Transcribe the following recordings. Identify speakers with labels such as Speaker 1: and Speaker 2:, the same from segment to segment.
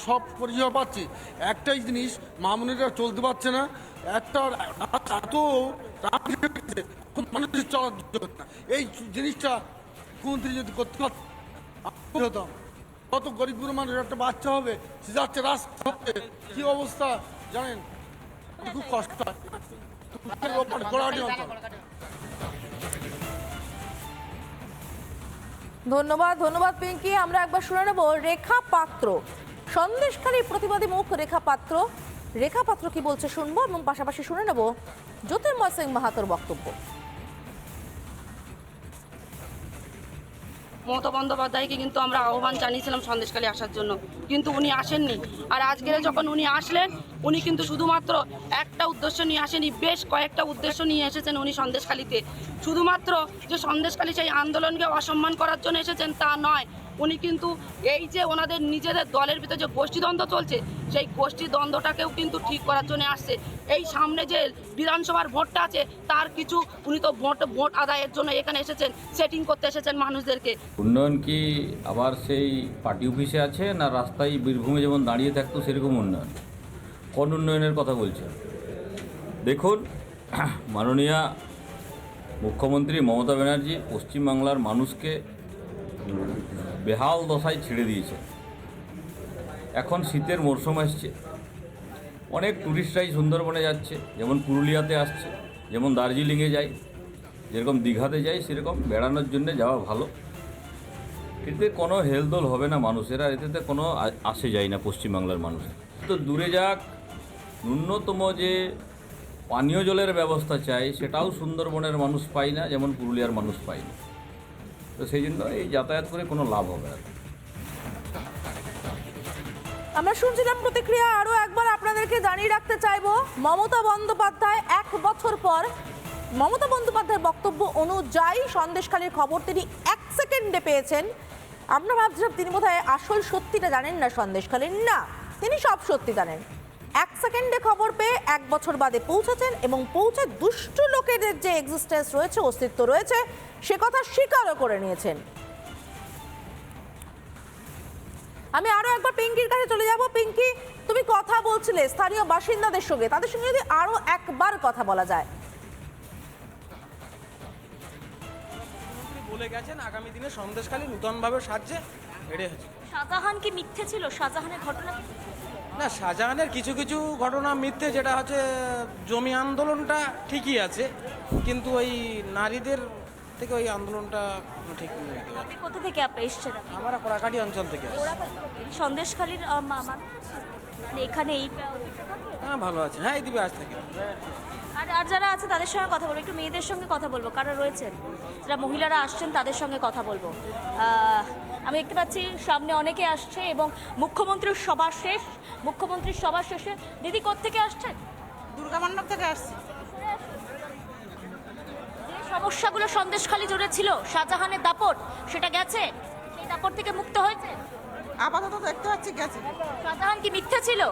Speaker 1: সব পরিষেবা পাচ্ছি, একটাই জিনিস মামুনিরা চলতে পারছে না। একটা এত মানুষের চলার না, এই জিনিসটা মুখ্যমন্ত্রী যদি করতে হতাম, কত গরিব মানুষ একটা বাচ্চা হবে, সে যাচ্ছে রাস্তা হচ্ছে, কি অবস্থা জানেন, খুব কষ্ট হয়।
Speaker 2: ধন্যবাদ ধন্যবাদ পিঙ্কি। আমরা একবার শুনে নেব রেখা পাত্র, সন্দেশখালী প্রতিবাদী মুখ রেখা পাত্র। রেখা পাত্র কি বলছে শুনবো, এবং পাশাপাশি শুনে নেব জ্যোতির্ময় সিং মাহাতোর বক্তব্য।
Speaker 3: মমতা বন্দ্যোপাধ্যায়কে কিন্তু আমরা আহ্বান জানিয়েছিলাম সন্দেশখালী আসার জন্য, কিন্তু উনি আসেননি। আর আজকে যখন উনি আসলেন, উনি কিন্তু শুধুমাত্র একটা উদ্দেশ্য নিয়ে আসেনি, বেশ কয়েকটা উদ্দেশ্য নিয়ে এসেছেন উনি সন্দেশখালীতে। শুধুমাত্র যে সন্দেশখালী সেই আন্দোলনকে অসম্মান করার জন্য এসেছেন তা নয়, উনি কিন্তু এই যে ওনাদের নিজেদের দলের ভিতরে যে গোষ্ঠীদ্বন্দ্ব চলছে, সেই গোষ্ঠীদ্বন্দ্বটাকেও কিন্তু ঠিক করার জন্য আসছে। এই সামনে যে বিধানসভার ভোটটা আছে, তার কিছু উনি তো ভোট আদায়ের জন্য এখানে এসেছেন, সেটিং করতে এসেছেন মানুষদেরকে।
Speaker 4: উন্নয়ন কি আবার সেই পার্টি অফিসে আছে, না রাস্তায় বীরভূমে যেমন দাঁড়িয়ে থাকতো সেরকম উন্নয়ন? কোন উন্নয়নের কথা বলছেন? দেখুন, মাননীয়া মুখ্যমন্ত্রী মমতা ব্যানার্জি পশ্চিমবাংলার মানুষকে বেহাল দশায় ছেড়ে দিয়েছে। এখন শীতের মরশুম আসছে, অনেক টুরিস্টরাই সুন্দরবনে যাচ্ছে, যেমন পুরুলিয়াতে আসছে, যেমন দার্জিলিংয়ে যায়, যেরকম দীঘাতে যায়, সেরকম বেড়ানোর জন্য যাওয়া ভালো। এতে কোনো হেলদোল হবে না মানুষের, আর এতে কোনো আসে যায় না পশ্চিমবাংলার মানুষ। তো দূরে যাক, ন্যূনতম যে পানীয় জলের ব্যবস্থা চাই সেটাও সুন্দরবনের মানুষ পায় না, যেমন পুরুলিয়ার মানুষ পায় না। তো সেই জন্য এই যাতায়াত করে কোনো লাভ হবে না।
Speaker 2: আমরা শুনছিলাম প্রতিক্রিয়া, আরো একবার আপনাদেরকে জানিয়ে রাখতে চাইবো, মমতা বন্দ্যোপাধ্যায় 1 বছর পর মমতা বন্দ্যোপাধ্যায়ের বক্তব্য অনুযায়ী সন্দেশখালীর খবর তিনি 1 সেকেন্ডে পেয়েছেন। আমরা ভাবছিলাম তিনি বোধহয় আসল সত্যিটা জানেন না সন্দেশখালীর, না, তিনি সব সত্যি জানেন। 1 সেকেন্ডে খবর পেয়ে 1 বছর বাদে পৌঁছেছেন, এবং পৌঁছে দুষ্ট লোকেদের যে এক্সিস্টেন্স রয়েছে, অস্তিত্ব রয়েছে, সে কথা স্বীকারও করে নিয়েছেন। আমি আরো একবার পিঙ্কির কাছে চলে যাব। পিঙ্কি, তুমি কথা বলছিলে স্থানীয় বাসিন্দাদের সঙ্গে, তাদের সঙ্গে যদি আরো একবার কথা বলা যায়।
Speaker 5: বলে গেছেন আগামী দিনে সন্দেশখালী নূতনভাবে সাজছে, এটাই হচ্ছে।
Speaker 6: শাহজাহান কি মিথ্যে ছিল? শাহজাহানের ঘটনা
Speaker 5: না, শাহজাহানের কিছু কিছু ঘটনা মিথ্যে, যেটা হচ্ছে জমি আন্দোলনটা ঠিকই আছে, কিন্তু ওই নারীদের থেকে ওই আন্দোলনটা ঠিক নেই।
Speaker 6: আপনি কোথা থেকে এসছেন?
Speaker 5: আমরা কোরাকাটি অঞ্চল থেকে আসছি।
Speaker 6: সন্দেশখালীর মানে এখানে এই
Speaker 5: হ্যাঁ, ভালো আছে। হ্যাঁ, এই দিবে আজ থেকে।
Speaker 6: আর যারা আছে তাদের সঙ্গে কথা বলবো, একটু মেয়েদের সঙ্গে কথা বলবো, কারা রয়েছেন যারা মহিলারা আসছেন তাদের সঙ্গে কথা বলবো। আমি দেখতে পাচ্ছি সামনে অনেকে আসছে, এবং মুখ্যমন্ত্রীর সভা শেষে দিদি কোত্থেকে আসছেন?
Speaker 7: দুর্গা মণ্ডপ থেকে আসছি।
Speaker 6: যে সমস্যাগুলো সন্দেশখালী জুড়ে ছিল, শাহজাহানের দাপট, সেটা গেছে? সেই দাপট থেকে মুক্ত হয়েছে?
Speaker 7: আপাতত দেখতে পাচ্ছি গেছে।
Speaker 6: শাহজাহান কি মিথ্যে ছিল?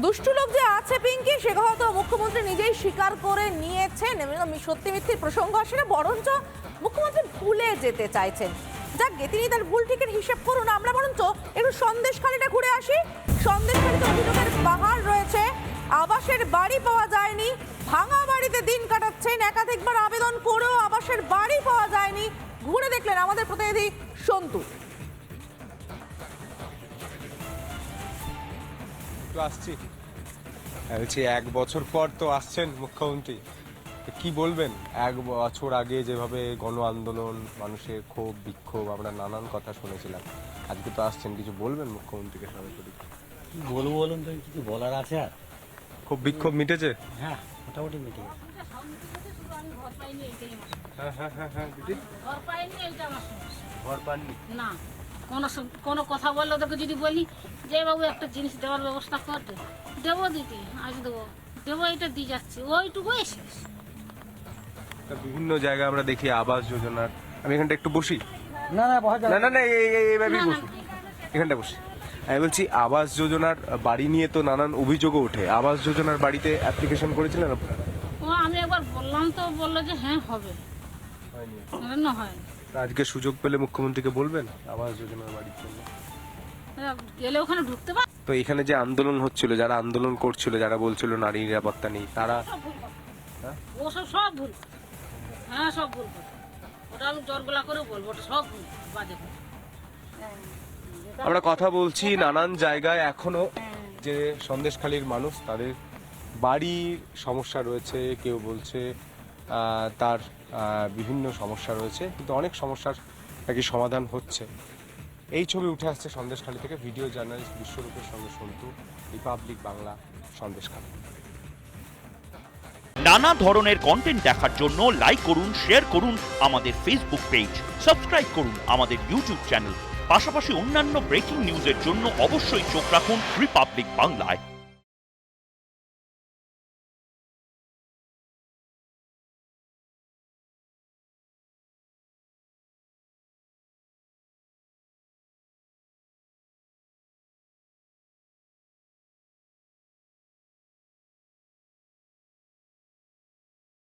Speaker 2: দুষ্টু লোক যে আছে পিঙ্কি, সে কথা তো মুখ্যমন্ত্রী নিজেই স্বীকার করে নিয়েছেন, এবং সত্যি মিথ্যের প্রসঙ্গ আসে না, বরঞ্চ মুখ্যমন্ত্রী ভুলে যেতে চাইছেন। যাকে তিনি তার ভুল ঠিকের হিসেব করুন। আমরা বরঞ্চ একটু সন্দেশখালীটা ঘুরে আসি। সন্দেশখালীতে অভিযোগের পাহাড় রয়েছে, আবাসের বাড়ি পাওয়া যায়নি, ভাঙা বাড়িতে দিন কাটাচ্ছেন, একাধিকবার আবেদন করেও আবাসের বাড়ি পাওয়া যায়নি। ঘুরে দেখলেন আমাদের প্রতিনিধি সন্তু।
Speaker 8: আসছি বলছি 1 বছর পর তো আসছেন মুখ্যমন্ত্রী, কি বলবেন? 1 বছর আগে যেভাবে গণ আন্দোলন, মানুষের ক্ষোভ বিক্ষোভ, আমরা নানান কথা শুনেছিলাম, আজকে তো আসছেন, কিছু বলবেন মুখ্যমন্ত্রীকে সরাসরি?
Speaker 9: কি বলবো বলুন তো, কিছু বলার আছে আর?
Speaker 8: ক্ষোভ বিক্ষোভ মিটেছে?
Speaker 9: হ্যাঁ, মোটামুটি মিটে গেছে।
Speaker 8: হ্যাঁ দিদি, ঘর পাননি
Speaker 10: না, কোনো কথা বললে ওদেরকে যদি বলি যে বাবু একটা জিনিস দেওয়ার ব্যবস্থা করতে, দেবো দিদি, আজ দেবো, এটা দিয়ে যাচ্ছি, ওইটুকুই শেষ।
Speaker 8: বিভিন্ন জায়গায় আমরা দেখি আবাস যোজনার, আমি এখানটা একটু বসি।
Speaker 9: না না
Speaker 8: না না, এইভাবেই বসি, এখানটা বসি। আমি বলছি আবাস যোজনার বাড়ি নিয়ে তো নানান অভিযোগও ওঠে, আবাস যোজনার বাড়িতে অ্যাপ্লিকেশন করেছিলেন আপনারা?
Speaker 10: ও আমি একবার বললাম তো বললো যে হ্যাঁ হবে, না হয়।
Speaker 8: আজকে সুযোগ পেলে মুখ্যমন্ত্রীকে বলবেন আবাস যোজনার বাড়ির জন্য?
Speaker 10: গেলে ওখানে ঢুকতে পার
Speaker 8: তো এখানে যে আন্দোলন হচ্ছিল, যারা আন্দোলন করছিল, যারা বলছিল নারী নিরাপত্তা নেই, তারা
Speaker 10: ওসব সব ভুল কথা। হ্যাঁ সব ভুল কথা। ওটা আমি জোরগোলা করে বলবো, ওটা সব ভুল বাজে কথা।
Speaker 8: আমরা কথা বলছি নানান জায়গায় এখনো যে সন্দেশখালীর মানুষ, তাদের বাড়ির সমস্যা রয়েছে, কেউ বলছে তার বিভিন্ন সমস্যা রয়েছে, কিন্তু অনেক সমস্যার নাকি সমাধান হচ্ছে। এই ছবি উঠে আসছে সন্দেশখালী থেকে। ভিডিও জার্নালিস্ট বিশ্বরূপের সঙ্গে সন্তু, রিপাবলিক বাংলা, সন্দেশখালী।
Speaker 11: নানা ধরনের কন্টেন্ট দেখার জন্য লাইক করুন, শেয়ার করুন আমাদের ফেসবুক পেজ, সাবস্ক্রাইব করুন আমাদের ইউটিউব চ্যানেল। পাশাপাশি অন্যান্য ব্রেকিং নিউজের জন্য অবশ্যই চোখ রাখুন রিপাবলিক বাংলায়।